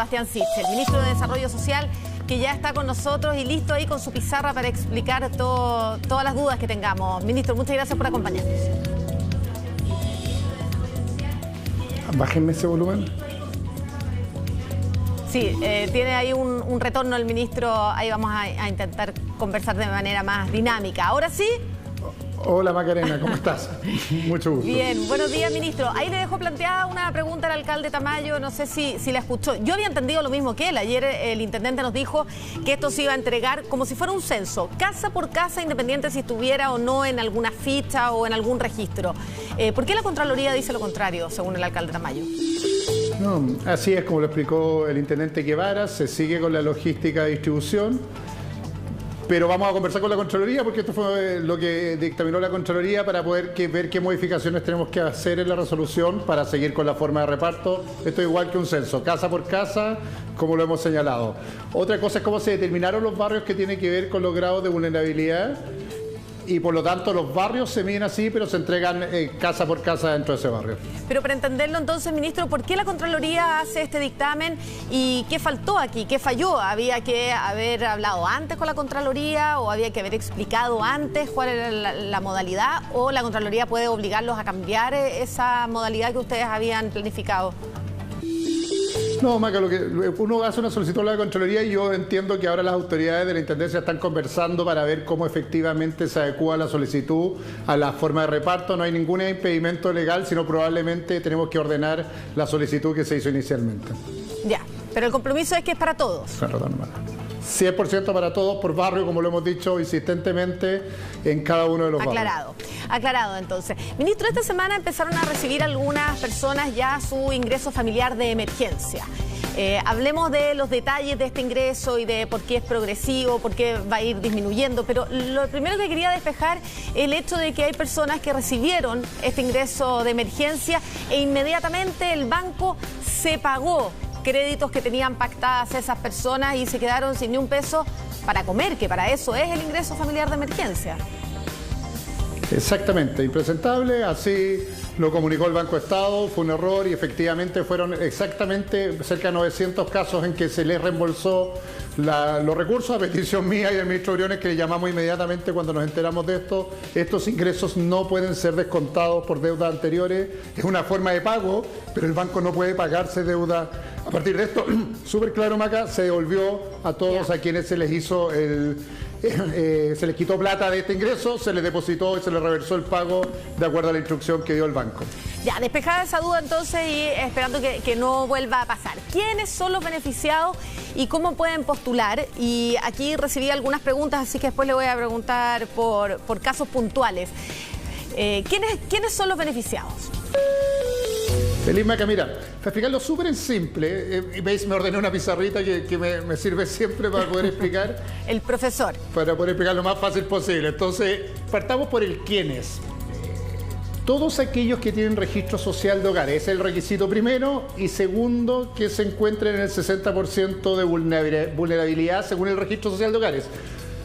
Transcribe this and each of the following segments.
Sebastián Sichel, ministro de Desarrollo Social, que ya está con nosotros y listo ahí con su pizarra para explicar todas las dudas que tengamos. Ministro, muchas gracias por acompañarnos. Bájenme ese volumen. Sí, tiene ahí un retorno el ministro, ahí vamos a intentar conversar de manera más dinámica. Ahora sí. Hola Macarena, ¿cómo estás? Mucho gusto. Bien, buenos días, ministro. Ahí le dejo planteada una pregunta al alcalde Tamayo, no sé si la escuchó. Yo había entendido lo mismo que él. Ayer el intendente nos dijo que esto se iba a entregar como si fuera un censo, casa por casa, independiente si estuviera o no en alguna ficha o en algún registro. ¿Por qué la Contraloría dice lo contrario, según el alcalde Tamayo? No, así es como lo explicó el intendente Guevara, se sigue con la logística de distribución. Pero vamos a conversar con la Contraloría porque esto fue lo que dictaminó la Contraloría para poder ver qué modificaciones tenemos que hacer en la resolución para seguir con la forma de reparto. Esto es igual que un censo, casa por casa, como lo hemos señalado. Otra cosa es cómo se determinaron los barrios que tienen que ver con los grados de vulnerabilidad y por lo tanto los barrios se miden así, pero se entregan casa por casa dentro de ese barrio. Pero para entenderlo entonces, ministro, ¿por qué la Contraloría hace este dictamen y qué faltó aquí? ¿Qué falló? ¿Había que haber hablado antes con la Contraloría o había que haber explicado antes cuál era la modalidad o la Contraloría puede obligarlos a cambiar esa modalidad que ustedes habían planificado? No, Maca, lo que uno hace una solicitud a la Contraloría y yo entiendo que ahora las autoridades de la Intendencia están conversando para ver cómo efectivamente se adecúa la solicitud a la forma de reparto. No hay ningún impedimento legal, sino probablemente tenemos que ordenar la solicitud que se hizo inicialmente. Ya, pero el compromiso es que es para todos. Claro, 100% para todos, por barrio, como lo hemos dicho insistentemente, en cada uno de los barrios. Aclarado entonces. Ministro, esta semana empezaron a recibir algunas personas ya su ingreso familiar de emergencia. Hablemos de los detalles de este ingreso y de por qué es progresivo, por qué va a ir disminuyendo, pero lo primero que quería despejar es el hecho de que hay personas que recibieron este ingreso de emergencia e inmediatamente el banco se pagó créditos que tenían pactadas esas personas y se quedaron sin ni un peso para comer, que para eso es el ingreso familiar de emergencia. Exactamente, impresentable, así lo comunicó el Banco Estado, fue un error y efectivamente fueron exactamente cerca de 900 casos en que se les reembolsó los recursos a petición mía y del ministro Briones, que le llamamos inmediatamente cuando nos enteramos de esto. Estos ingresos no pueden ser descontados por deudas anteriores, es una forma de pago, pero el banco no puede pagarse deuda. A partir de esto, súper claro, Maca, se devolvió a todos a quienes se les hizo se les quitó plata de este ingreso, se les depositó y se les reversó el pago de acuerdo a la instrucción que dio el banco. Ya, despejada esa duda entonces y esperando que no vuelva a pasar. ¿Quiénes son los beneficiados y cómo pueden postular? Y aquí recibí algunas preguntas, así que después le voy a preguntar por casos puntuales. ¿Quiénes son los beneficiados? Feliz Maca, mira, para explicarlo súper simple, veis, me ordené una pizarrita que me sirve siempre para poder explicar. El profesor. Para poder explicar lo más fácil posible. Entonces, partamos por el quiénes. Todos aquellos que tienen registro social de hogares, ese es el requisito primero, y segundo, que se encuentren en el 60% de vulnerabilidad según el registro social de hogares.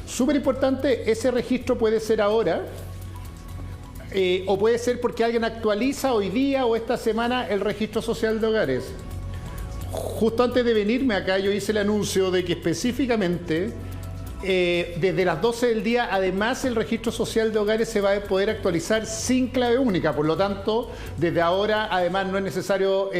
Súper importante, ese registro puede ser ahora, o puede ser porque alguien actualiza hoy día o esta semana el registro social de hogares. Justo antes de venirme acá yo hice el anuncio de que específicamente desde las 12 del día, además el registro social de hogares se va a poder actualizar sin clave única. Por lo tanto, desde ahora además no es necesario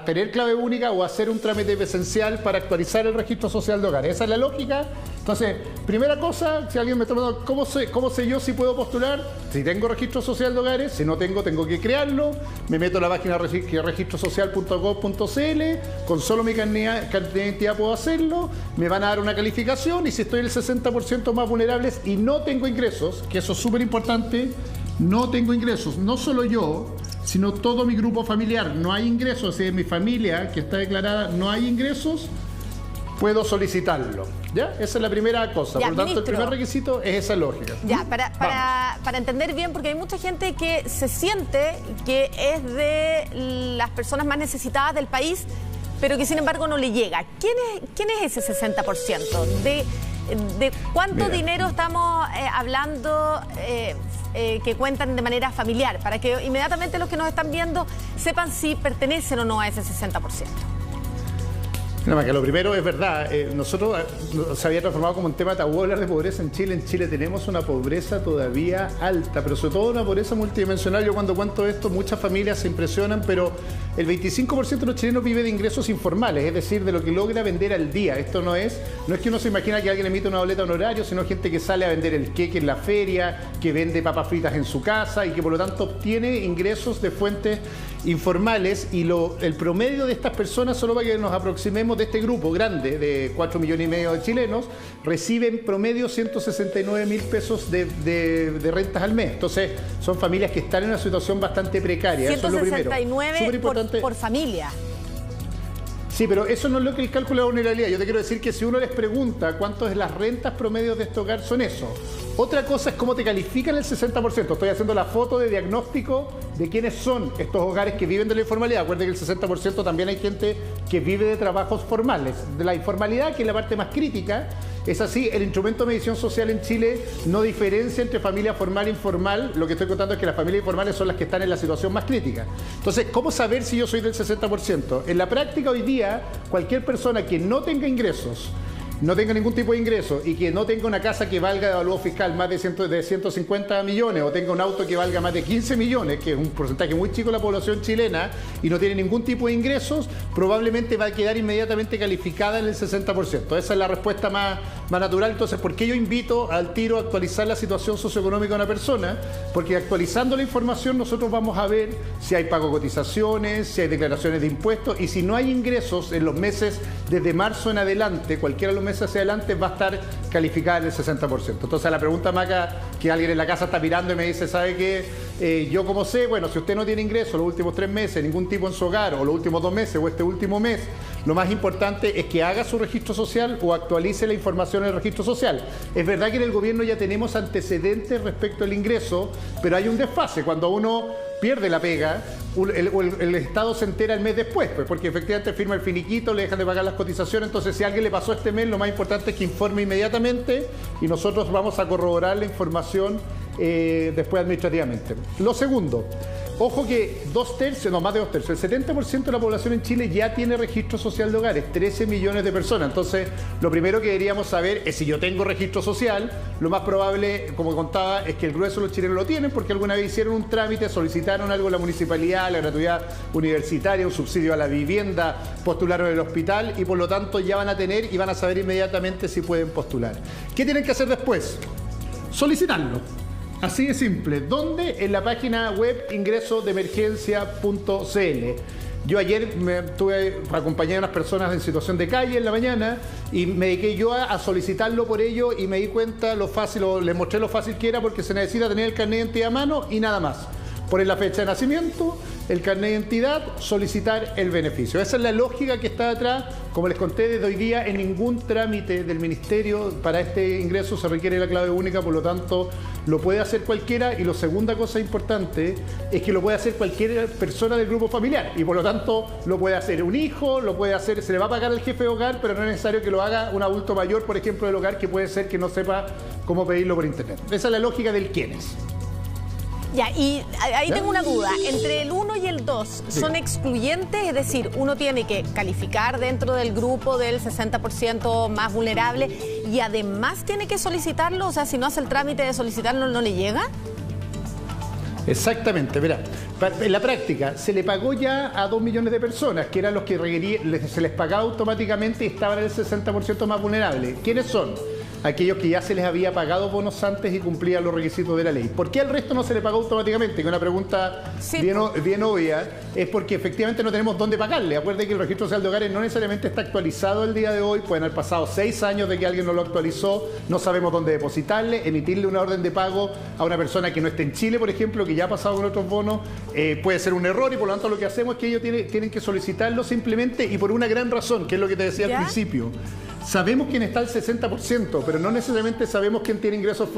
tener clave única o hacer un trámite presencial para actualizar el registro social de hogares. Esa es la lógica. Entonces, primera cosa, si alguien me está preguntando ¿cómo sé yo si puedo postular? Si tengo registro social de hogares, si no tengo que crearlo. Me meto a la página registrosocial.gov.cl, con solo mi carnet de identidad puedo hacerlo, me van a dar una calificación y si estoy en el 60% más vulnerables y no tengo ingresos, que eso es súper importante, no tengo ingresos, no solo yo, sino todo mi grupo familiar, no hay ingresos, si en mi familia que está declarada no hay ingresos, puedo solicitarlo. ¿Ya? Esa es la primera cosa. Ya, por lo tanto, ministro, el primer requisito es esa lógica. Ya, para entender bien, porque hay mucha gente que se siente que es de las personas más necesitadas del país, pero que sin embargo no le llega. ¿Quién es ese 60%? ¿De cuánto dinero estamos hablando que cuentan de manera familiar? Para que inmediatamente los que nos están viendo sepan si pertenecen o no a ese 60%. No, Maca, lo primero es verdad, nosotros se había transformado como un tema tabú hablar de pobreza en Chile. En Chile tenemos una pobreza todavía alta, pero sobre todo una pobreza multidimensional. Yo cuando cuento esto, muchas familias se impresionan, pero el 25% de los chilenos vive de ingresos informales, es decir, de lo que logra vender al día. Esto no es que uno se imagina que alguien emite una boleta honorario, sino gente que sale a vender el queque en la feria, que vende papas fritas en su casa y que por lo tanto obtiene ingresos de fuentes informales. Y el promedio de estas personas, solo para que nos aproximemos, de este grupo grande de 4,5 millones de chilenos, reciben promedio 169.000 pesos de rentas al mes. Entonces son familias que están en una situación bastante precaria. 169 por familia. Sí, pero eso no es lo que el cálculo de vulnerabilidad. Yo te quiero decir que si uno les pregunta cuánto es las rentas promedios de este hogar, son eso. Otra cosa es cómo te califican el 60%. Estoy haciendo la foto de diagnóstico de quiénes son estos hogares que viven de la informalidad. Acuérdense que el 60% también hay gente que vive de trabajos formales. De la informalidad, que es la parte más crítica, es así, el instrumento de medición social en Chile no diferencia entre familia formal e informal. Lo que estoy contando es que las familias informales son las que están en la situación más crítica. Entonces, ¿cómo saber si yo soy del 60%? En la práctica hoy día, cualquier persona que no tenga ingresos, no tenga ningún tipo de ingreso y que no tenga una casa que valga de avalúo fiscal más de 150 millones o tenga un auto que valga más de 15 millones, que es un porcentaje muy chico de la población chilena, y no tiene ningún tipo de ingresos, probablemente va a quedar inmediatamente calificada en el 60%. Esa es la respuesta más natural. Entonces, ¿por qué yo invito al tiro a actualizar la situación socioeconómica de una persona? Porque actualizando la información nosotros vamos a ver si hay pago de cotizaciones, si hay declaraciones de impuestos, y si no hay ingresos en los meses desde marzo en adelante, cualquiera de los meses hacia adelante, va a estar calificada en el 60%. Entonces, a la pregunta, Maca, que alguien en la casa está mirando y me dice, ¿sabe qué? Yo como sé, bueno, si usted no tiene ingresos los últimos 3 meses, ningún tipo en su hogar, o los últimos 2 meses, o este último mes, lo más importante es que haga su registro social o actualice la información en el registro social. Es verdad que en el gobierno ya tenemos antecedentes respecto al ingreso, pero hay un desfase. Cuando uno pierde la pega, el Estado se entera el mes después, pues, porque efectivamente firma el finiquito, le dejan de pagar las cotizaciones. Entonces, si a alguien le pasó este mes, lo más importante es que informe inmediatamente y nosotros vamos a corroborar la información después administrativamente. Lo segundo, ojo que más de 2/3, el 70% de la población en Chile ya tiene registro social de hogares, 13 millones de personas. Entonces, lo primero que deberíamos saber es si yo tengo registro social. Lo más probable, como contaba, es que el grueso de los chilenos lo tienen porque alguna vez hicieron un trámite, solicitaron algo en la municipalidad, la gratuidad universitaria, un subsidio a la vivienda, postularon en el hospital y por lo tanto ya van a tener y van a saber inmediatamente si pueden postular. ¿Qué tienen que hacer después? Solicitarlo. Así de simple. ¿Dónde? En la página web ingresodemergencia.cl. Yo ayer acompañé a unas personas en situación de calle en la mañana y me dediqué yo a solicitarlo por ello y me di cuenta lo fácil, les mostré lo fácil que era, porque se necesita tener el carnet de identidad a mano y nada más. Poner la fecha de nacimiento, el carnet de identidad, solicitar el beneficio. Esa es la lógica que está detrás. Como les conté, desde hoy día en ningún trámite del Ministerio para este ingreso se requiere la clave única, por lo tanto lo puede hacer cualquiera. Y la segunda cosa importante es que lo puede hacer cualquier persona del grupo familiar y por lo tanto lo puede hacer un hijo, lo puede hacer, se le va a pagar al jefe de hogar, pero no es necesario que lo haga un adulto mayor, por ejemplo, del hogar, que puede ser que no sepa cómo pedirlo por internet. Esa es la lógica del quiénes. Ya, y ahí tengo una duda. Entre el 1 y el 2, ¿son excluyentes? Es decir, uno tiene que calificar dentro del grupo del 60% más vulnerable y además tiene que solicitarlo. O sea, si no hace el trámite de solicitarlo, ¿no le llega? Exactamente, verá. En la práctica se le pagó ya a 2 millones de personas, que eran los que se les pagaba automáticamente y estaban en el 60% más vulnerable. ¿Quiénes son? Aquellos que ya se les había pagado bonos antes y cumplían los requisitos de la ley. ¿Por qué al resto no se le pagó automáticamente? Que es una pregunta bien obvia. Es porque efectivamente no tenemos dónde pagarle. Acuérdense que el registro social de hogares no necesariamente está actualizado el día de hoy. Pueden haber pasado 6 años de que alguien no lo actualizó. No sabemos dónde depositarle. Emitirle una orden de pago a una persona que no esté en Chile, por ejemplo, que ya ha pasado con otros bonos, puede ser un error, y por lo tanto lo que hacemos es que ellos tienen que solicitarlo simplemente y por una gran razón, que es lo que te decía al principio. sabemos quién está al 60%, pero no necesariamente sabemos quién tiene ingresos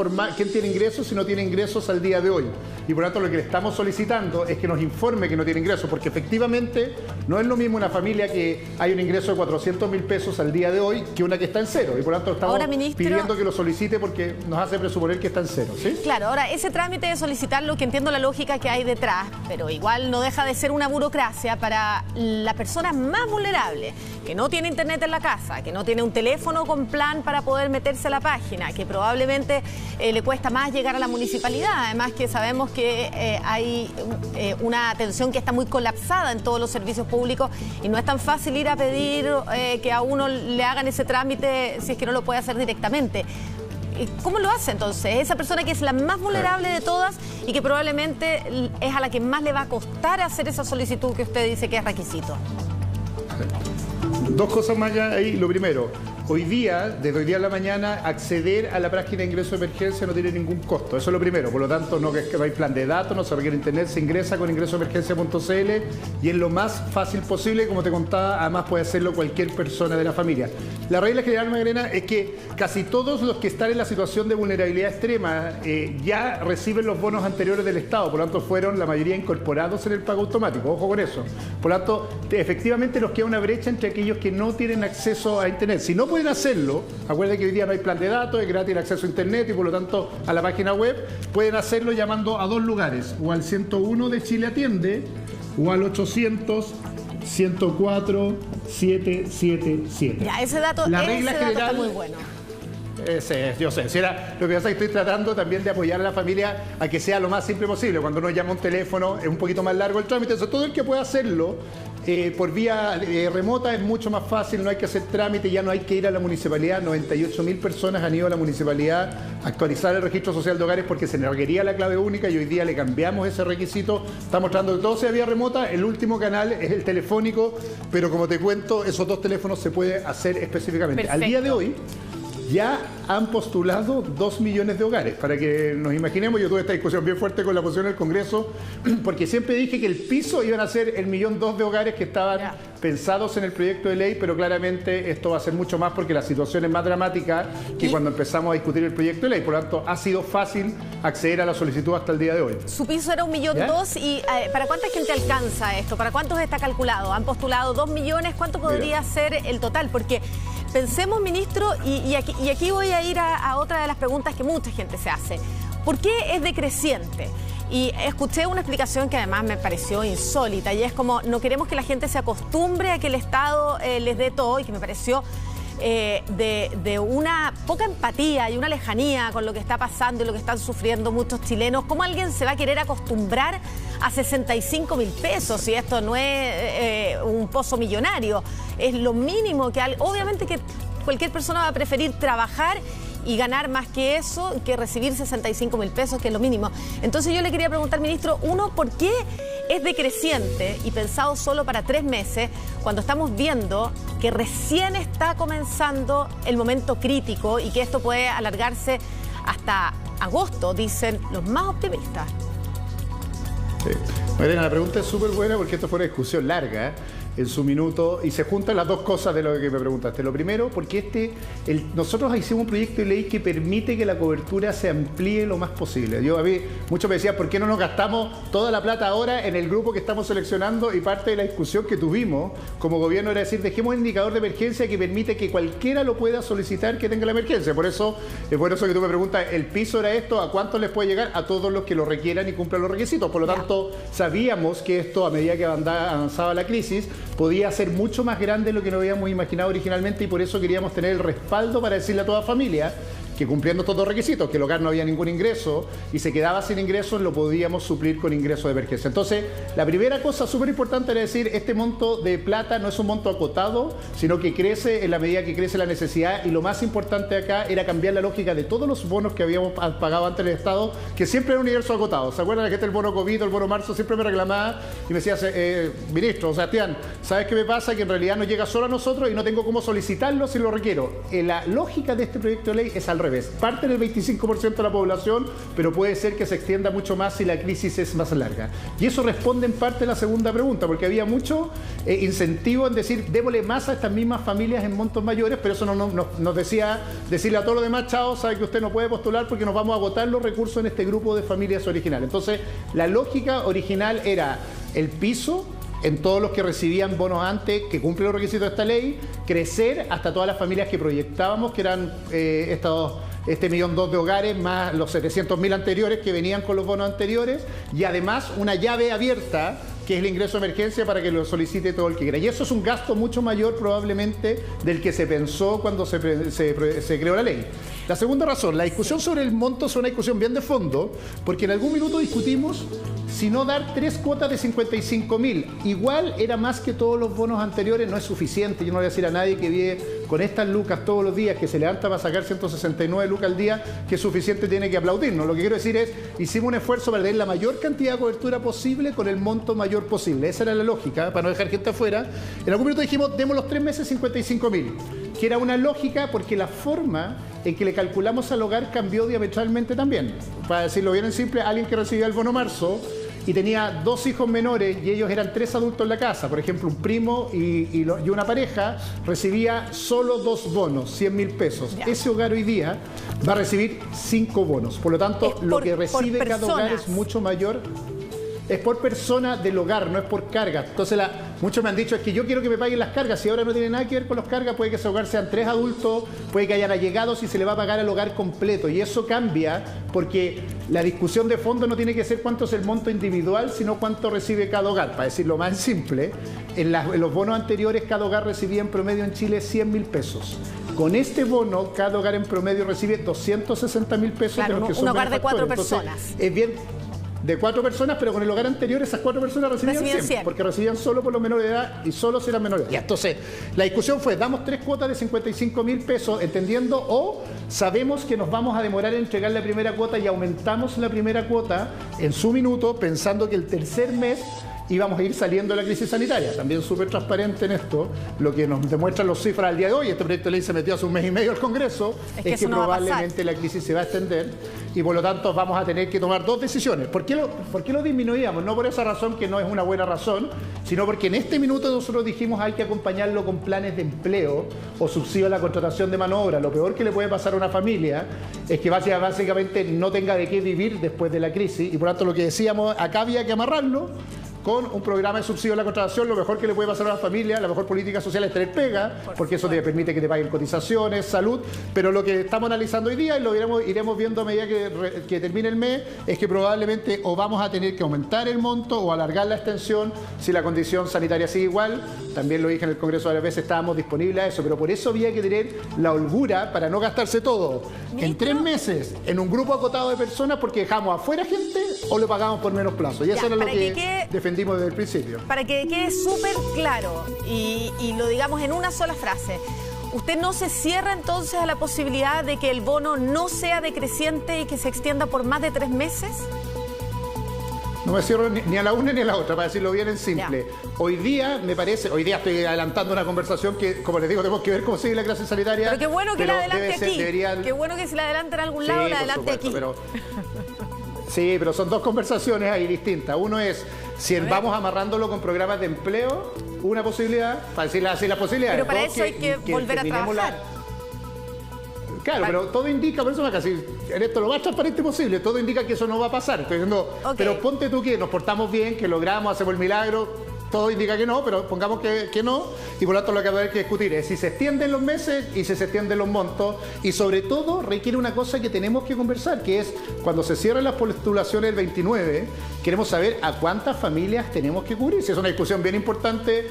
si no tiene ingresos al día de hoy. Y por lo tanto lo que le estamos solicitando es que nos informe que no tiene ingresos, porque efectivamente no es lo mismo una familia que hay un ingreso de 400.000 pesos al día de hoy que una que está en cero. Y por lo tanto estamos pidiendo que lo solicite porque nos hace presuponer que está en cero, ¿sí? Claro, ahora ese trámite de solicitarlo, que entiendo la lógica que hay detrás, pero igual no deja de ser una burocracia para las personas más vulnerables, que no tiene internet en la casa, que no tiene un teléfono con plan para poder meterse a la página, que probablemente le cuesta más llegar a la municipalidad, además que sabemos que hay una atención que está muy colapsada en todos los servicios públicos y no es tan fácil ir a pedir que a uno le hagan ese trámite si es que no lo puede hacer directamente. ¿Cómo lo hace entonces? Esa persona que es la más vulnerable de todas y que probablemente es a la que más le va a costar hacer esa solicitud que usted dice que es requisito. Dos cosas más ya ahí. Lo primero, desde hoy día a la mañana, acceder a la página de ingreso de emergencia no tiene ningún costo. Eso es lo primero. Por lo tanto, no hay plan de datos, no se requiere internet, se ingresa con ingresoemergencia.cl y es lo más fácil posible. Como te contaba, además puede hacerlo cualquier persona de la familia. La regla general, Magdalena, es que casi todos los que están en la situación de vulnerabilidad extrema ya reciben los bonos anteriores del Estado. Por lo tanto, fueron la mayoría incorporados en el pago automático. Ojo con eso. Por lo tanto, efectivamente nos queda una brecha entre aquellos que no tienen acceso a internet. Si no pueden hacerlo, acuérdense que hoy día no hay plan de datos, es gratis el acceso a internet y por lo tanto a la página web, pueden hacerlo llamando a dos lugares, o al 101 de Chile Atiende o al 800-104-777. Ya, ese dato está muy bueno. Yo sé, lo que pasa es que estoy tratando también de apoyar a la familia a que sea lo más simple posible. Cuando uno llama un teléfono es un poquito más largo el trámite, entonces todo el que pueda hacerlo por vía remota es mucho más fácil, no hay que hacer trámite, ya no hay que ir a la municipalidad. 98.000 personas han ido a la municipalidad a actualizar el registro social de hogares porque se le requería la clave única y hoy día le cambiamos ese requisito. Estamos tratando de todo sea vía remota, el último canal es el telefónico, pero como te cuento, esos dos teléfonos se puede hacer específicamente. Perfecto. Al día de hoy ya han postulado 2 millones de hogares. Para que nos imaginemos, yo tuve esta discusión bien fuerte con la oposición del Congreso, porque siempre dije que el piso iban a ser el 1,2 millones de hogares que estaban pensados en el proyecto de ley, pero claramente esto va a ser mucho más porque la situación es más dramática que cuando empezamos a discutir el proyecto de ley. Por lo tanto, ha sido fácil acceder a la solicitud hasta el día de hoy. Su piso era 1,2 millones y ¿para cuánta gente alcanza esto? ¿Para cuántos está calculado? ¿Han postulado 2 millones? ¿Cuánto podría ser el total? Porque pensemos, ministro, y aquí voy a ir a otra de las preguntas que mucha gente se hace. ¿Por qué es decreciente? Y escuché una explicación que además me pareció insólita, y es como no queremos que la gente se acostumbre a que el Estado les dé todo, y que me pareció de una poca empatía y una lejanía con lo que está pasando y lo que están sufriendo muchos chilenos. ¿Cómo alguien se va a querer acostumbrar a 65.000 pesos si esto no es un pozo millonario? Es lo mínimo que obviamente que cualquier persona va a preferir trabajar y ganar más que eso, que recibir 65.000 pesos, que es lo mínimo. Entonces yo le quería preguntar, ministro, uno, ¿por qué es decreciente y pensado solo para 3 meses cuando estamos viendo que recién está comenzando el momento crítico y que esto puede alargarse hasta agosto, dicen los más optimistas? Sí. Mariana, la pregunta es súper buena porque esto fue una discusión larga en su minuto y se juntan las dos cosas de lo que me preguntaste. Lo primero, porque nosotros hicimos un proyecto de ley que permite que la cobertura se amplíe lo más posible. A mí muchos me decían, ¿por qué no nos gastamos toda la plata ahora en el grupo que estamos seleccionando? Y parte de la discusión que tuvimos como gobierno era decir, dejemos un indicador de emergencia que permite que cualquiera lo pueda solicitar que tenga la emergencia. Por eso que tú me preguntas, ¿el piso era esto? ¿A cuántos les puede llegar? A todos los que lo requieran y cumplan los requisitos. Por lo tanto, sabíamos que esto, a medida que avanzaba la crisis, podía ser mucho más grande de lo que nos habíamos imaginado originalmente, y por eso queríamos tener el respaldo para decirle a toda familia que cumpliendo estos dos requisitos, que el hogar no había ningún ingreso y se quedaba sin ingresos, lo podíamos suplir con ingresos de emergencia. Entonces, la primera cosa súper importante era decir, este monto de plata no es un monto acotado, sino que crece en la medida que crece la necesidad, y lo más importante acá era cambiar la lógica de todos los bonos que habíamos pagado antes del Estado, que siempre era un universo acotado. ¿Se acuerdan de que el bono COVID, el bono marzo? Siempre me reclamaba y me decía, ministro, Sebastián, ¿sabes qué me pasa? Que en realidad no llega solo a nosotros y no tengo cómo solicitarlo si lo requiero. La lógica de este proyecto de ley es al revés. Parte del 25% de la población, pero puede ser que se extienda mucho más si la crisis es más larga. Y eso responde en parte a la segunda pregunta, porque había mucho incentivo en decir, démosle más a estas mismas familias en montos mayores, pero eso nos decía decirle a todos los demás, chao, sabe que usted no puede postular porque nos vamos a agotar los recursos en este grupo de familias originales. Entonces, la lógica original era el piso en todos los que recibían bonos antes, que cumplen los requisitos de esta ley, crecer hasta todas las familias que proyectábamos, que eran este 1,2 millón de hogares, más los 700.000 anteriores que venían con los bonos anteriores, y además una llave abierta, que es el ingreso de emergencia para que lo solicite todo el que quiera. Y eso es un gasto mucho mayor probablemente del que se pensó cuando se creó la ley. La segunda razón, la discusión sobre el monto es una discusión bien de fondo, porque en algún minuto discutimos si no dar 3 cuotas de 55.000. Igual era más que todos los bonos anteriores, no es suficiente. Yo no voy a decir a nadie que vive con estas lucas todos los días, que se levanta para sacar 169 lucas al día, que es suficiente, tiene que aplaudirnos. Lo que quiero decir es, hicimos un esfuerzo para tener la mayor cantidad de cobertura posible con el monto mayor posible. Esa era la lógica, para no dejar gente afuera. En algún minuto dijimos, demos los 3 meses 55.000, que era una lógica porque la forma en que le calculamos al hogar cambió diametralmente también. Para decirlo bien en simple, alguien que recibía el bono marzo y tenía 2 hijos menores y ellos eran 3 adultos en la casa, por ejemplo, un primo y una pareja, recibía solo 2 bonos, 100.000 pesos. Ya. Ese hogar hoy día va a recibir 5 bonos. Por lo tanto, lo que recibe cada hogar es mucho mayor. Es por persona del hogar, no es por carga. Entonces, muchos me han dicho, es que yo quiero que me paguen las cargas. Si ahora no tiene nada que ver con las cargas, puede que ese hogar sean 3 adultos, puede que hayan allegados y se le va a pagar al hogar completo. Y eso cambia porque la discusión de fondo no tiene que ser cuánto es el monto individual, sino cuánto recibe cada hogar. Para decirlo más simple, en los bonos anteriores cada hogar recibía en promedio en Chile 100.000 pesos. Con este bono, cada hogar en promedio recibe 260.000 pesos. Claro, de los que son un hogar de 4 Entonces, personas. es bien. De 4 personas, pero con el hogar anterior esas 4 personas recibían 100, porque recibían solo por los menores de edad y solo si eran menores de edad. Entonces, la discusión fue, damos 3 cuotas de 55.000 pesos, entendiendo, o sabemos que nos vamos a demorar en entregar la primera cuota y aumentamos la primera cuota en su minuto, pensando que el tercer mes íbamos a ir saliendo de la crisis sanitaria. También súper transparente en esto, lo que nos demuestran las cifras al día de hoy. Este proyecto de ley se metió hace 1 mes y medio al Congreso, es que probablemente la crisis se va a extender y por lo tanto vamos a tener que tomar 2 decisiones. ¿Por qué lo disminuíamos? No por esa razón, que no es una buena razón, sino porque en este minuto nosotros dijimos hay que acompañarlo con planes de empleo o subsidio a la contratación de mano de obra. Lo peor que le puede pasar a una familia es que básicamente no tenga de qué vivir después de la crisis, y por lo tanto lo que decíamos, acá había que amarrarlo con un programa de subsidio a la contratación. Lo mejor que le puede pasar a una familia, la mejor política social es tener pega, porque eso te permite que te paguen cotizaciones, salud. Pero lo que estamos analizando hoy día, y lo iremos viendo a medida que termine el mes, es que probablemente o vamos a tener que aumentar el monto o alargar la extensión si la condición sanitaria sigue igual. También lo dije en el Congreso varias veces, estábamos disponibles a eso, pero por eso había que tener la holgura para no gastarse todo en 3 meses en un grupo acotado de personas, porque dejamos afuera gente o lo pagamos por menos plazo. Y eso era lo que defendimos desde el principio. Para que quede súper claro y lo digamos en una sola frase, ¿usted no se cierra entonces a la posibilidad de que el bono no sea decreciente y que se extienda por más de 3 meses? No me cierro ni a la una ni a la otra, para decirlo bien en simple. Ya. Hoy día, me parece, hoy día estoy adelantando una conversación que, como les digo, tenemos que ver cómo sigue la crisis sanitaria. Pero qué bueno que la adelante aquí. Qué bueno que si la adelante en algún lado, la adelante aquí. Sí, pero son 2 conversaciones ahí distintas. Uno es si vamos amarrándolo con programas de empleo, una posibilidad, para decirle así la posibilidad. Pero para eso hay que volver a trabajar. Claro, pero todo indica, por eso me casi en esto lo más transparente posible, todo indica que eso no va a pasar. Estoy diciendo, pero ponte tú que nos portamos bien, que logramos, hacemos el milagro. Todo indica que no, pero pongamos que no, y por lo tanto lo que va a haber que discutir es si se extienden los meses y si se extienden los montos, y sobre todo requiere una cosa que tenemos que conversar, que es cuando se cierren las postulaciones el 29, queremos saber a cuántas familias tenemos que cubrir. Si es una discusión bien importante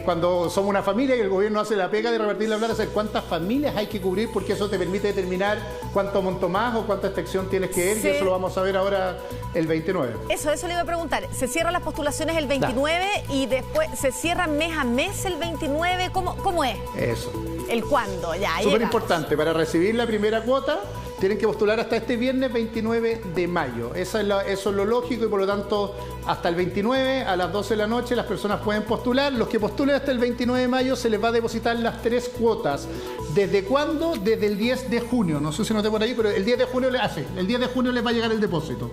cuando somos una familia y el gobierno hace la pega de repartir la plata, saber cuántas familias hay que cubrir, porque eso te permite determinar cuánto monto más o cuánta extensión tienes que ir, y eso lo vamos a ver ahora el 29. Eso le iba a preguntar. ¿Se cierran las postulaciones el 29 y después se cierran mes a mes el 29? ¿Cómo es? Eso. ¿El cuándo? Ya, súper importante, para recibir la primera cuota tienen que postular hasta este viernes 29 de mayo. Eso es lo lógico y por lo tanto hasta el 29 a las 12 de la noche las personas pueden postular. Los que postulen hasta el 29 de mayo se les va a depositar las 3 cuotas. ¿Desde cuándo? Desde el 10 de junio. No sé si noté por ahí, pero el 10 de junio el 10 de junio les va a llegar el depósito.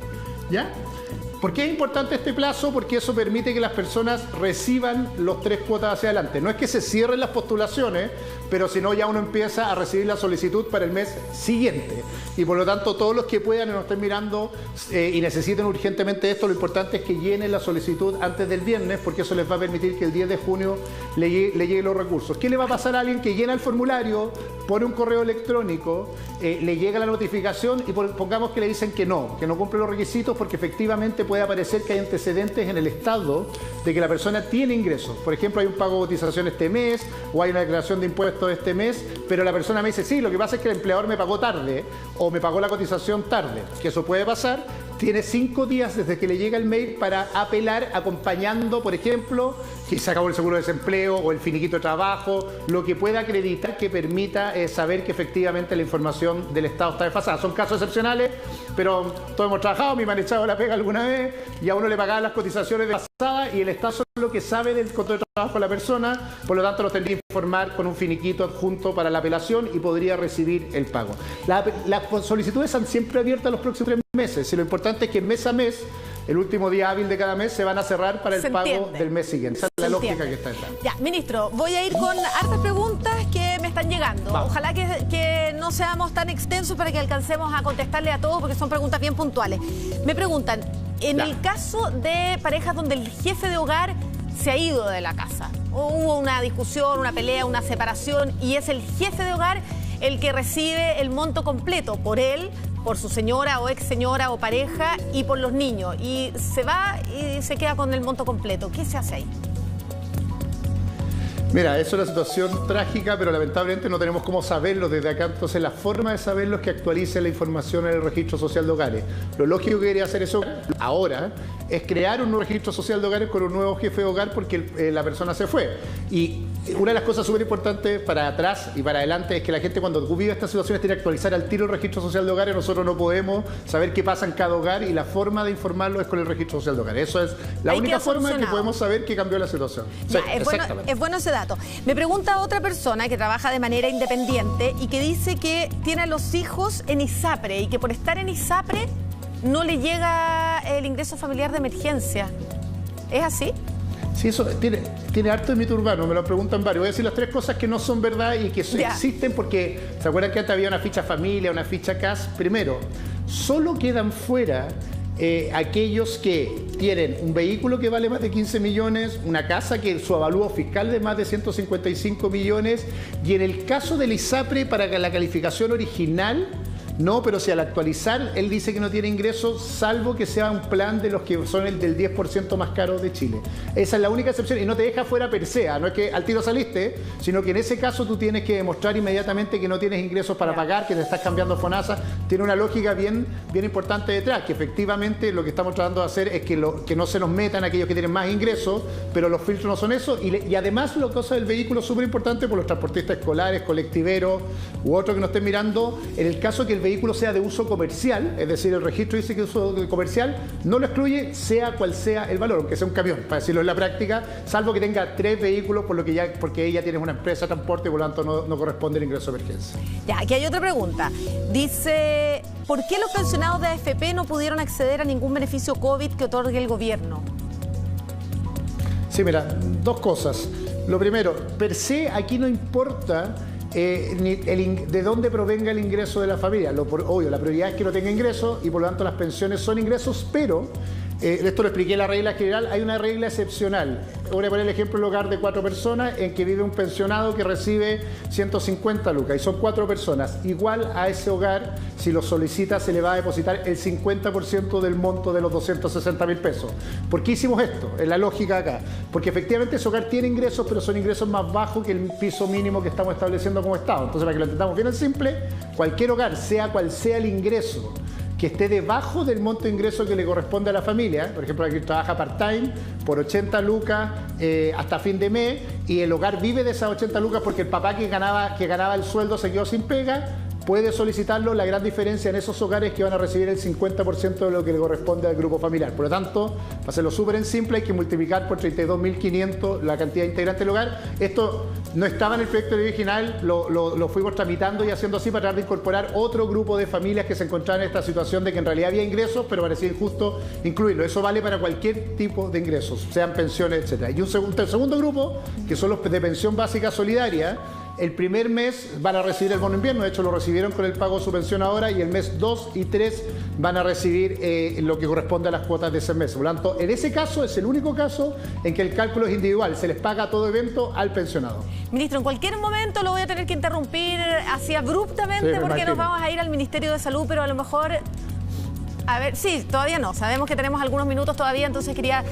¿Ya? ¿Por qué es importante este plazo? Porque eso permite que las personas reciban los 3 cuotas hacia adelante. No es que se cierren las postulaciones, pero si no ya uno empieza a recibir la solicitud para el mes siguiente. Y por lo tanto, todos los que puedan y nos estén mirando y necesiten urgentemente esto, lo importante es que llenen la solicitud antes del viernes, porque eso les va a permitir que el 10 de junio le lleguen los recursos. ¿Qué le va a pasar a alguien que llena el formulario, pone un correo electrónico, le llega la notificación y pongamos que le dicen que no cumple los requisitos porque efectivamente puede aparecer que hay antecedentes en el Estado de que la persona tiene ingresos? Por ejemplo, hay un pago de cotización este mes o hay una declaración de impuestos este mes, pero la persona me dice, sí, lo que pasa es que el empleador me pagó tarde o me pagó la cotización tarde, que eso puede pasar. Tiene 5 días desde que le llega el mail para apelar acompañando, por ejemplo, si se acabó el seguro de desempleo o el finiquito de trabajo, lo que pueda acreditar que permita saber que efectivamente la información del Estado está desfasada. Son casos excepcionales, pero todos hemos trabajado, me han echado la pega alguna vez y a uno le pagaban las cotizaciones desfasadas y el Estado solo lo que sabe del contrato de trabajo de la persona, por lo tanto lo tendría que informar con un finiquito adjunto para la apelación y podría recibir el pago. Las solicitudes están siempre abiertas los próximos 3 meses y lo importante es que mes a mes, el último día hábil de cada mes, se van a cerrar para el pago del mes siguiente. Esa es la lógica que está detrás. Ya, ministro, voy a ir con hartas preguntas que me están llegando. Vamos. Ojalá que no seamos tan extensos para que alcancemos a contestarle a todos, porque son preguntas bien puntuales. Me preguntan, en el caso de parejas donde el jefe de hogar se ha ido de la casa, o hubo una discusión, una pelea, una separación, y es el jefe de hogar el que recibe el monto completo por él, por su señora o ex señora o pareja y por los niños, y se va y se queda con el monto completo, ¿qué se hace ahí? Mira, es una situación trágica, pero lamentablemente no tenemos cómo saberlo desde acá. Entonces, la forma de saberlo es que actualice la información en el registro social de hogares. Lo lógico que quería hacer eso ahora es crear un nuevo registro social de hogares con un nuevo jefe de hogar porque la persona se fue. Y una de las cosas súper importantes para atrás y para adelante es que la gente cuando vive estas situaciones tiene que actualizar al tiro el registro social de hogares. Nosotros no podemos saber qué pasa en cada hogar y la forma de informarlo es con el registro social de hogares. Eso es la única forma en que podemos saber que cambió la situación. Ya, sí, es bueno ese dato. Me pregunta otra persona que trabaja de manera independiente y que dice que tiene a los hijos en ISAPRE y que por estar en ISAPRE no le llega el ingreso familiar de emergencia. ¿Es así? Sí, eso tiene harto de mito urbano, me lo preguntan varios. Voy a decir las 3 cosas que no son verdad y que existen porque, ¿se acuerdan que antes había una ficha familia, una ficha CAS? Primero, solo quedan fuera aquellos que tienen un vehículo que vale más de 15 millones, una casa que su avalúo fiscal de más de 155 millones y en el caso del ISAPRE para la calificación original, no, pero si al actualizar él dice que no tiene ingresos, salvo que sea un plan de los que son el del 10% más caro de Chile. Esa es la única excepción y no te deja fuera per se, no es que al tiro saliste, sino que en ese caso tú tienes que demostrar inmediatamente que no tienes ingresos para pagar, que te estás cambiando FONASA. Tiene una lógica bien importante detrás, que efectivamente lo que estamos tratando de hacer es que no se nos metan aquellos que tienen más ingresos, pero los filtros no son eso. Y además la cosa del vehículo es súper importante por los transportistas escolares, colectiveros u otros que nos estén mirando. En el caso que el vehículo sea de uso comercial, es decir, el registro dice que es uso comercial, no lo excluye sea cual sea el valor, aunque sea un camión, para decirlo en la práctica, salvo que tenga 3 vehículos porque ella tiene una empresa de transporte y por lo tanto no corresponde el ingreso de emergencia. Ya, aquí hay otra pregunta. Dice, ¿por qué los pensionados de AFP no pudieron acceder a ningún beneficio COVID que otorgue el gobierno? Sí, mira, 2 cosas. Lo primero, per se aquí no importa de dónde provenga el ingreso de la familia. Obvio, la prioridad es que no tenga ingresos y por lo tanto las pensiones son ingresos, pero esto lo expliqué en la regla general, hay una regla excepcional. Voy a poner el ejemplo del hogar de 4 personas en que vive un pensionado que recibe 150 lucas y son 4 personas. Igual a ese hogar, si lo solicita, se le va a depositar el 50% del monto de los 260.000 pesos. ¿Por qué hicimos esto? Es la lógica acá. Porque efectivamente ese hogar tiene ingresos, pero son ingresos más bajos que el piso mínimo que estamos estableciendo como Estado. Entonces, para que lo entendamos bien simple, cualquier hogar, sea cual sea el ingreso, que esté debajo del monto de ingreso que le corresponde a la familia, por ejemplo, aquí trabaja part-time por 80 lucas hasta fin de mes y el hogar vive de esas 80 lucas porque el papá que ganaba el sueldo se quedó sin pega, puede solicitarlo. La gran diferencia en esos hogares es que van a recibir el 50% de lo que le corresponde al grupo familiar. Por lo tanto, para hacerlo súper en simple, hay que multiplicar por 32.500 la cantidad de integrantes del hogar. Esto no estaba en el proyecto original, lo fuimos tramitando y haciendo así para tratar de incorporar otro grupo de familias que se encontraban en esta situación de que en realidad había ingresos, pero parecía injusto incluirlo. Eso vale para cualquier tipo de ingresos, sean pensiones, etc. Y un segundo grupo, que son los de pensión básica solidaria. El primer mes van a recibir el bono invierno, de hecho lo recibieron con el pago de su pensión ahora, y el mes 2 y 3 van a recibir lo que corresponde a las cuotas de ese mes. Por lo tanto, en ese caso es el único caso en que el cálculo es individual, se les paga a todo evento al pensionado. Ministro, en cualquier momento lo voy a tener que interrumpir así abruptamente, porque nos vamos a ir al Ministerio de Salud, pero a lo mejor... A ver, sí, todavía no. Sabemos que tenemos algunos minutos todavía, entonces quería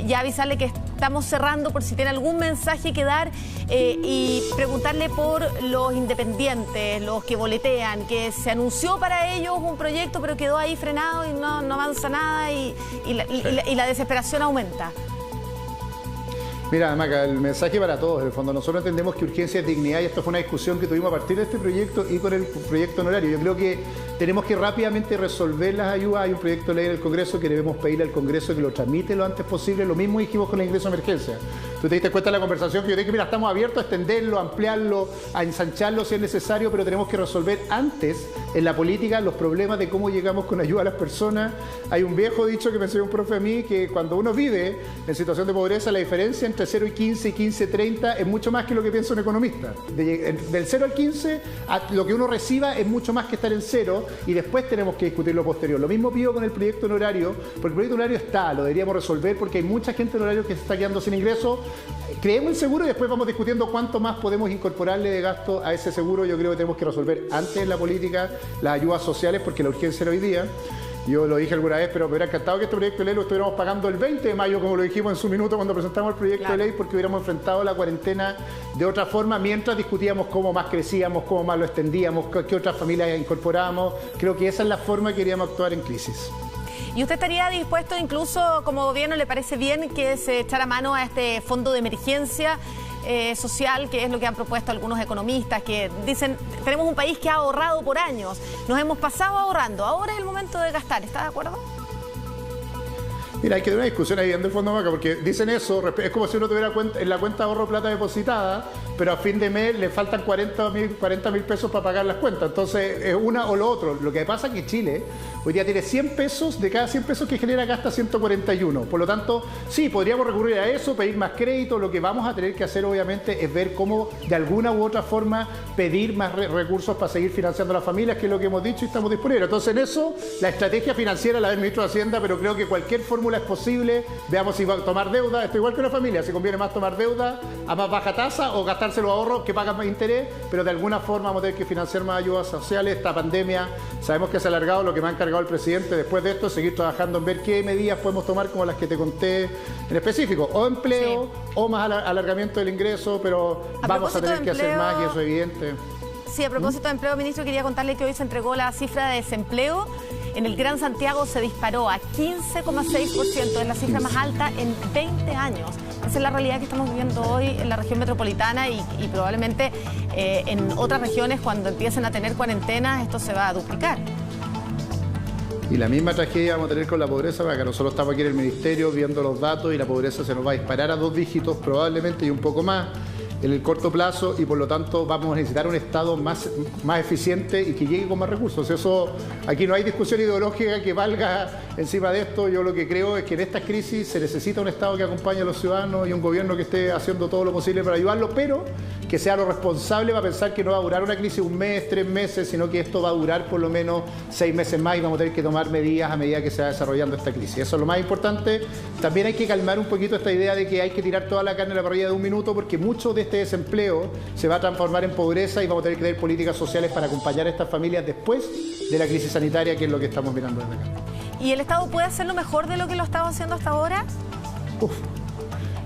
ya avisarle que estamos cerrando por si tiene algún mensaje que dar y preguntarle por los independientes, los que boletean, que se anunció para ellos un proyecto pero quedó ahí frenado y no avanza nada y la desesperación aumenta. Mira, Maca, el mensaje para todos, en el fondo, nosotros entendemos que urgencia es dignidad y esto fue una discusión que tuvimos a partir de este proyecto y con el proyecto honorario. Yo creo que tenemos que rápidamente resolver las ayudas. Hay un proyecto de ley en el Congreso que debemos pedirle al Congreso que lo tramite lo antes posible. Lo mismo dijimos con el ingreso de emergencia. Tú te diste cuenta de la conversación que yo dije, mira, estamos abiertos a extenderlo, a ampliarlo, a ensancharlo si es necesario, pero tenemos que resolver antes en la política los problemas de cómo llegamos con ayuda a las personas. Hay un viejo dicho que me enseñó un profe a mí, que cuando uno vive en situación de pobreza, la diferencia entre 0 y 15 y 15-30 es mucho más que lo que piensa un economista. Del 0 al 15, lo que uno reciba es mucho más que estar en 0 y después tenemos que discutir lo posterior. Lo mismo pido con el proyecto honorario, porque el proyecto honorario está, lo deberíamos resolver porque hay mucha gente en horario que se está quedando sin ingresos. Creemos el seguro y después vamos discutiendo cuánto más podemos incorporarle de gasto a ese seguro. Yo creo que tenemos que resolver antes en la política las ayudas sociales porque la urgencia era hoy día. Yo lo dije alguna vez, pero me hubiera encantado que este proyecto de ley lo estuviéramos pagando el 20 de mayo, como lo dijimos en su minuto cuando presentamos el proyecto de ley, porque hubiéramos enfrentado la cuarentena de otra forma, mientras discutíamos cómo más crecíamos, cómo más lo extendíamos, qué otras familias incorporábamos. Creo que esa es la forma que queríamos actuar en crisis. ¿Y usted estaría dispuesto, incluso como gobierno, le parece bien que se echara mano a este fondo de emergencia social, que es lo que han propuesto algunos economistas, que dicen, tenemos un país que ha ahorrado por años, nos hemos pasado ahorrando, ahora es el momento de gastar? ¿Está de acuerdo? Mira, hay que tener una discusión ahí en el fondo, Maca, porque dicen eso, es como si uno tuviera en la cuenta de ahorro plata depositada, pero a fin de mes le faltan 40.000 pesos para pagar las cuentas. Entonces, es una o lo otro. Lo que pasa es que Chile hoy día tiene 100 pesos, de cada 100 pesos que genera gasta 141. Por lo tanto, sí, podríamos recurrir a eso, pedir más crédito. Lo que vamos a tener que hacer, obviamente, es ver cómo, de alguna u otra forma, pedir más recursos para seguir financiando a las familias, que es lo que hemos dicho y estamos disponibles. Entonces, en eso, la estrategia financiera la del ministro de Hacienda, pero creo que cualquier fórmula es posible. Veamos si va a tomar deuda, esto igual que una familia, si conviene más tomar deuda a más baja tasa o gastarse los ahorros que pagan más interés, pero de alguna forma vamos a tener que financiar más ayudas sociales. Esta pandemia sabemos que se ha alargado, lo que me ha encargado el presidente después de esto es seguir trabajando en ver qué medidas podemos tomar, como las que te conté en específico, o empleo, sí, o más alargamiento del ingreso, pero vamos a tener que hacer más y eso es evidente. Sí, a propósito de empleo, ministro, quería contarle que hoy se entregó la cifra de desempleo. En el Gran Santiago se disparó a 15,6%, es la cifra más alta en 20 años. Esa es la realidad que estamos viviendo hoy en la región metropolitana y probablemente en otras regiones, cuando empiecen a tener cuarentenas, esto se va a duplicar. Y la misma tragedia vamos a tener con la pobreza, porque nosotros estamos aquí en el Ministerio viendo los datos y la pobreza se nos va a disparar a 2 dígitos probablemente y un poco más en el corto plazo, y por lo tanto vamos a necesitar un Estado más eficiente y que llegue con más recursos. Eso, aquí no hay discusión ideológica que valga encima de esto. Yo lo que creo es que en estas crisis se necesita un Estado que acompañe a los ciudadanos y un gobierno que esté haciendo todo lo posible para ayudarlos, pero que sea lo responsable para pensar que no va a durar una crisis 1 mes, 3 meses, sino que esto va a durar por lo menos 6 meses más y vamos a tener que tomar medidas a medida que se va desarrollando esta crisis. Eso es lo más importante. También hay que calmar un poquito esta idea de que hay que tirar toda la carne a la parrilla de un minuto, porque mucho de este desempleo se va a transformar en pobreza y vamos a tener que tener políticas sociales para acompañar a estas familias después de la crisis sanitaria, que es lo que estamos mirando desde acá. ¿Y el Estado puede hacerlo mejor de lo que lo ha estado haciendo hasta ahora?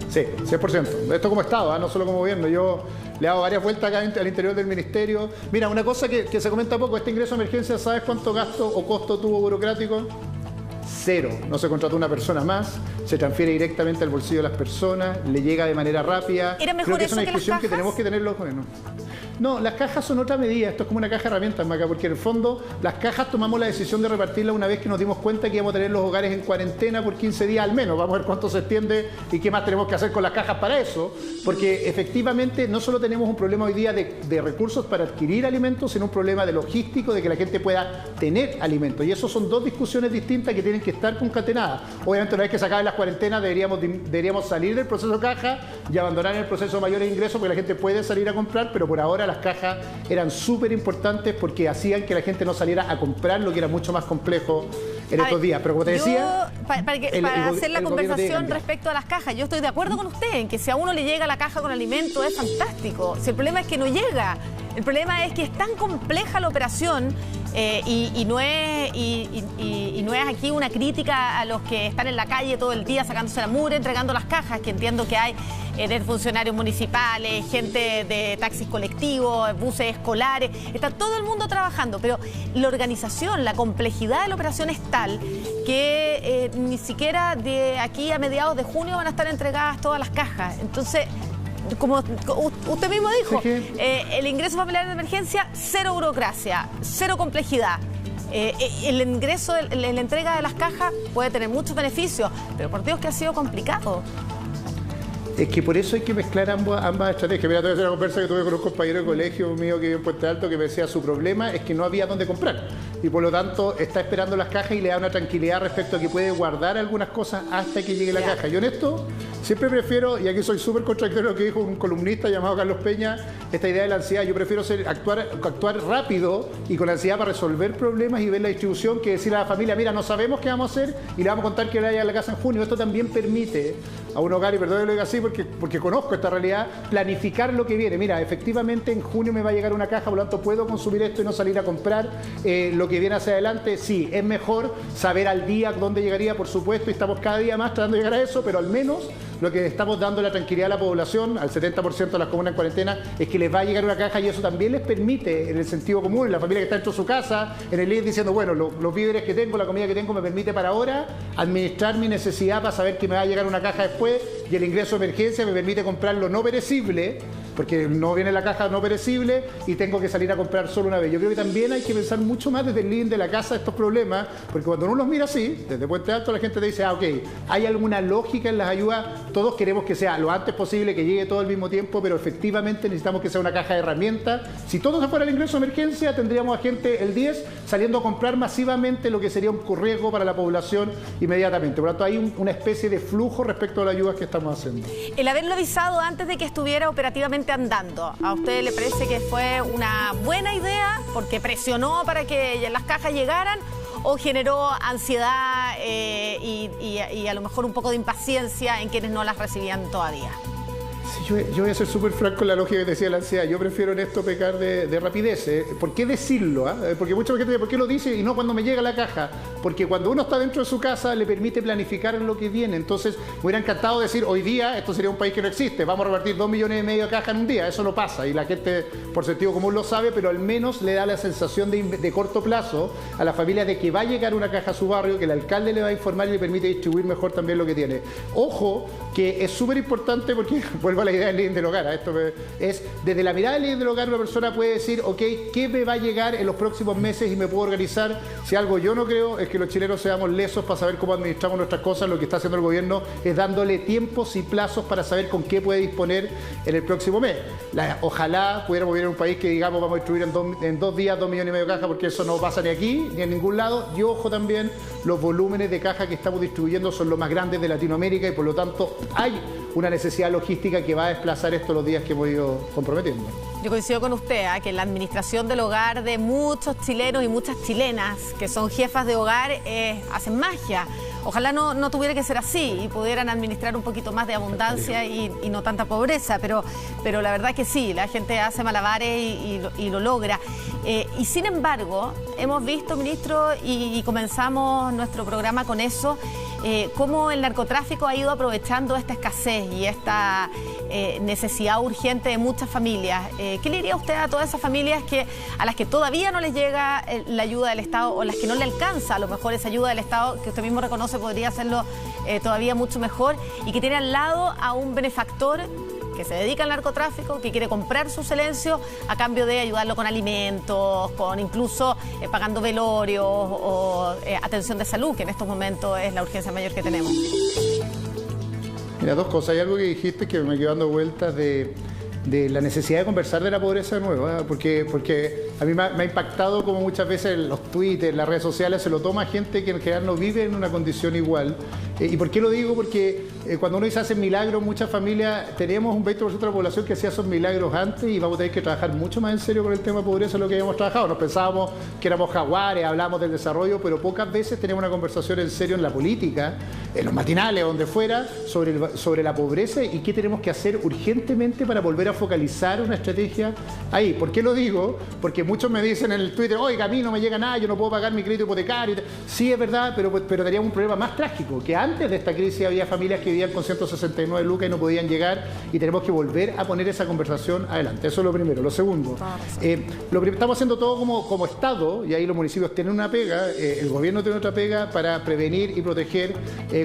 Sí, 100%. Esto como Estado, no solo como gobierno. Yo le he dado varias vueltas acá al interior del Ministerio. Mira, una cosa que se comenta poco, este ingreso de emergencia, ¿sabes cuánto gasto o costo tuvo burocrático? 0. No se contrató una persona más, se transfiere directamente al bolsillo de las personas, le llega de manera rápida. ¿Era mejor? Creo que es una eso discusión que tenemos que tener los gobiernos. No, las cajas son otra medida, esto es como una caja de herramientas, Maca, porque en el fondo las cajas tomamos la decisión de repartirlas una vez que nos dimos cuenta que íbamos a tener los hogares en cuarentena por 15 días al menos. Vamos a ver cuánto se extiende y qué más tenemos que hacer con las cajas para eso, porque efectivamente no solo tenemos un problema hoy día de recursos para adquirir alimentos, sino un problema de logístico, de que la gente pueda tener alimentos. Y eso son dos discusiones distintas que tienen que estar concatenadas. Obviamente una vez que se acaben las cuarentenas deberíamos salir del proceso caja y abandonar el proceso de mayores ingresos, porque la gente puede salir a comprar, pero por ahora las cajas eran súper importantes porque hacían que la gente no saliera a comprar, lo que era mucho más complejo en estos días. Pero como te decía... Para hacer la conversación respecto a las cajas, yo estoy de acuerdo con usted en que si a uno le llega la caja con alimentos es fantástico. Si el problema es que no llega, el problema es que es tan compleja la operación y no es aquí una crítica a los que están en la calle todo el día sacándose la mugre, entregando las cajas, que entiendo que hay de funcionarios municipales, gente de taxis colectivos, buses escolares, está todo el mundo trabajando, pero la organización, la complejidad de la operación es tal que ni siquiera de aquí a mediados de junio van a estar entregadas todas las cajas. Entonces, como usted mismo dijo, el ingreso familiar de emergencia, cero burocracia, cero complejidad. El ingreso, la entrega de las cajas puede tener muchos beneficios, pero por Dios que ha sido complicado. Es que por eso hay que mezclar ambas estrategias. Mira, te voy a hacer una conversa que tuve con un compañero de colegio mío que vive en Puente Alto que me decía su problema es que no había dónde comprar y por lo tanto está esperando las cajas y le da una tranquilidad respecto a que puede guardar algunas cosas hasta que llegue la caja. Yo en esto siempre prefiero, y aquí soy súper contradictorio a lo que dijo un columnista llamado Carlos Peña, esta idea de la ansiedad. Yo prefiero actuar rápido y con ansiedad para resolver problemas y ver la distribución que decirle a la familia, mira, no sabemos qué vamos a hacer y le vamos a contar que vaya a la casa en junio. Esto también permite a un hogar, y perdón que lo diga así porque conozco esta realidad, planificar lo que viene. Mira, efectivamente en junio me va a llegar una caja, por lo tanto puedo consumir esto y no salir a comprar lo que viene hacia adelante. Sí, es mejor saber al día dónde llegaría, por supuesto, y estamos cada día más tratando de llegar a eso, pero al menos lo que estamos dando la tranquilidad a la población, al 70% de las comunas en cuarentena, es que les va a llegar una caja y eso también les permite, en el sentido común, en la familia que está dentro de su casa, en el líder diciendo, bueno, los víveres que tengo, la comida que tengo me permite para ahora administrar mi necesidad para saber que me va a llegar una caja después y el ingreso de emergencia me permite comprar lo no perecible, porque no viene la caja no perecible y tengo que salir a comprar solo una vez. Yo creo que también hay que pensar mucho más desde el living de la casa estos problemas, porque cuando uno los mira así, desde Puente Alto la gente te dice, ok, hay alguna lógica en las ayudas, todos queremos que sea lo antes posible, que llegue todo al mismo tiempo, pero efectivamente necesitamos que sea una caja de herramientas. Si todo se fuera el ingreso de emergencia, tendríamos a gente el 10 saliendo a comprar masivamente, lo que sería un riesgo para la población inmediatamente. Por lo tanto, hay una especie de flujo respecto a las ayudas que estamos haciendo. El haberlo avisado antes de que estuviera operativamente andando, ¿a usted le parece que fue una buena idea porque presionó para que las cajas llegaran o generó ansiedad y a lo mejor un poco de impaciencia en quienes no las recibían todavía? Sí, yo voy a ser súper franco en la lógica que decía la ansiedad. Yo prefiero en esto pecar de rapidez. ¿Por qué decirlo? Porque mucha gente dice, ¿por qué lo dice y no cuando me llega la caja? Porque cuando uno está dentro de su casa le permite planificar lo que viene. Entonces me hubiera encantado decir, hoy día esto sería un país que no existe, vamos a repartir 2,5 millones de cajas en un día. Eso no pasa y la gente por sentido común lo sabe, pero al menos le da la sensación de corto plazo a la familia de que va a llegar una caja a su barrio, que el alcalde le va a informar y le permite distribuir mejor también lo que tiene. Ojo, que es súper importante porque vuelvo a la idea del living del hogar. Esto es, desde la mirada del living del hogar, una persona puede decir, ok, ¿qué me va a llegar en los próximos meses y me puedo organizar? Si algo yo no creo es que los chilenos seamos lesos para saber cómo administramos nuestras cosas. Lo que está haciendo el gobierno es dándole tiempos y plazos para saber con qué puede disponer en el próximo mes. Ojalá pudiéramos vivir en un país que digamos vamos a distribuir en 2 días 2,5 millones de cajas, porque eso no pasa ni aquí ni en ningún lado. Y ojo también, los volúmenes de cajas que estamos distribuyendo son los más grandes de Latinoamérica y por lo tanto hay una necesidad logística que va a desplazar esto los días que hemos ido comprometiendo. Yo coincido con usted, que la administración del hogar de muchos chilenos y muchas chilenas que son jefas de hogar hacen magia. Ojalá no tuviera que ser así y pudieran administrar un poquito más de abundancia y no tanta pobreza, pero la verdad que sí, la gente hace malabares y lo logra. Y sin embargo, hemos visto, ministro, y comenzamos nuestro programa con eso, cómo el narcotráfico ha ido aprovechando esta escasez y esta necesidad urgente de muchas familias. ¿Qué le diría usted a todas esas familias a las que todavía no les llega la ayuda del Estado o las que no le alcanza a lo mejor esa ayuda del Estado, que usted mismo reconoce podría hacerlo todavía mucho mejor, y que tiene al lado a un benefactor que se dedica al narcotráfico, que quiere comprar su silencio a cambio de ayudarlo con alimentos, con incluso pagando velorios o atención de salud, que en estos momentos es la urgencia mayor que tenemos. Mira, dos cosas. Hay algo que dijiste que me quedó dando vueltas de la necesidad de conversar de la pobreza de nuevo, ¿eh? Porque a mí me ha impactado como muchas veces los tweets, las redes sociales, se lo toma gente que en general no vive en una condición igual. ¿Y por qué lo digo? Porque cuando uno dice hacen milagros, muchas familias, tenemos un 20% de la población que hacía esos milagros antes y vamos a tener que trabajar mucho más en serio con el tema de pobreza de lo que habíamos trabajado. Nos pensábamos que éramos jaguares, hablábamos del desarrollo, pero pocas veces tenemos una conversación en serio en la política, en los matinales, donde fuera, sobre la pobreza y qué tenemos que hacer urgentemente para volver a focalizar una estrategia ahí. ¿Por qué lo digo? Porque muchos me dicen en el Twitter, oiga, a mí no me llega nada, yo no puedo pagar mi crédito hipotecario. Sí, es verdad, pero teníamos un problema más trágico, que antes de esta crisis había familias que vivían con 169 lucas y no podían llegar, y tenemos que volver a poner esa conversación adelante. Eso es lo primero. Lo segundo, estamos haciendo todo como Estado, y ahí los municipios tienen una pega, el gobierno tiene otra pega para prevenir y proteger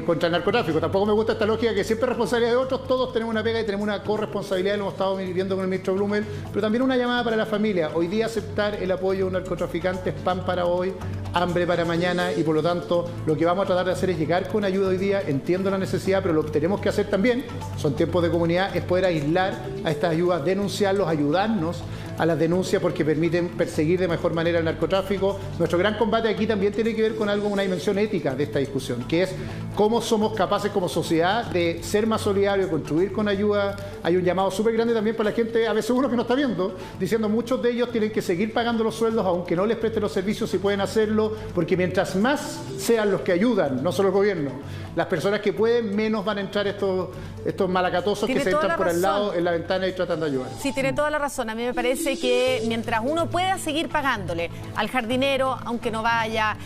contra el narcotráfico. Tampoco me gusta esta lógica que siempre es responsabilidad de otros, todos tenemos una pega y tenemos una corresponsabilidad, lo hemos estado viviendo con el ministro Blumel, pero también una llamada para la familia. Hoy día aceptar el apoyo de un narcotraficante es pan para hoy, hambre para mañana, y por lo tanto lo que vamos a tratar de hacer es llegar con ayuda hoy día. Entiendo la necesidad, pero lo que tenemos que hacer también, son tiempos de comunidad, es poder aislar a estas ayudas, denunciarlos, ayudarnos a las denuncias porque permiten perseguir de mejor manera el narcotráfico. Nuestro gran combate aquí también tiene que ver con algo, una dimensión ética de esta discusión, que es cómo somos capaces como sociedad de ser más solidarios, de contribuir con ayuda. Hay un llamado súper grande también para la gente, a veces uno que no está viendo, diciendo muchos de ellos tienen que seguir pagando los sueldos aunque no les presten los servicios, si pueden hacerlo, porque mientras más sean los que ayudan, no solo el gobierno, las personas que pueden, menos van a entrar estos malacatosos que se entran por el lado en la ventana y tratan de ayudar. Sí, tiene toda la razón. A mí me parece que mientras uno pueda seguir pagándole al jardinero, aunque no vaya,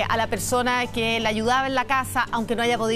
a la persona que le ayudaba en la casa, aunque no haya podido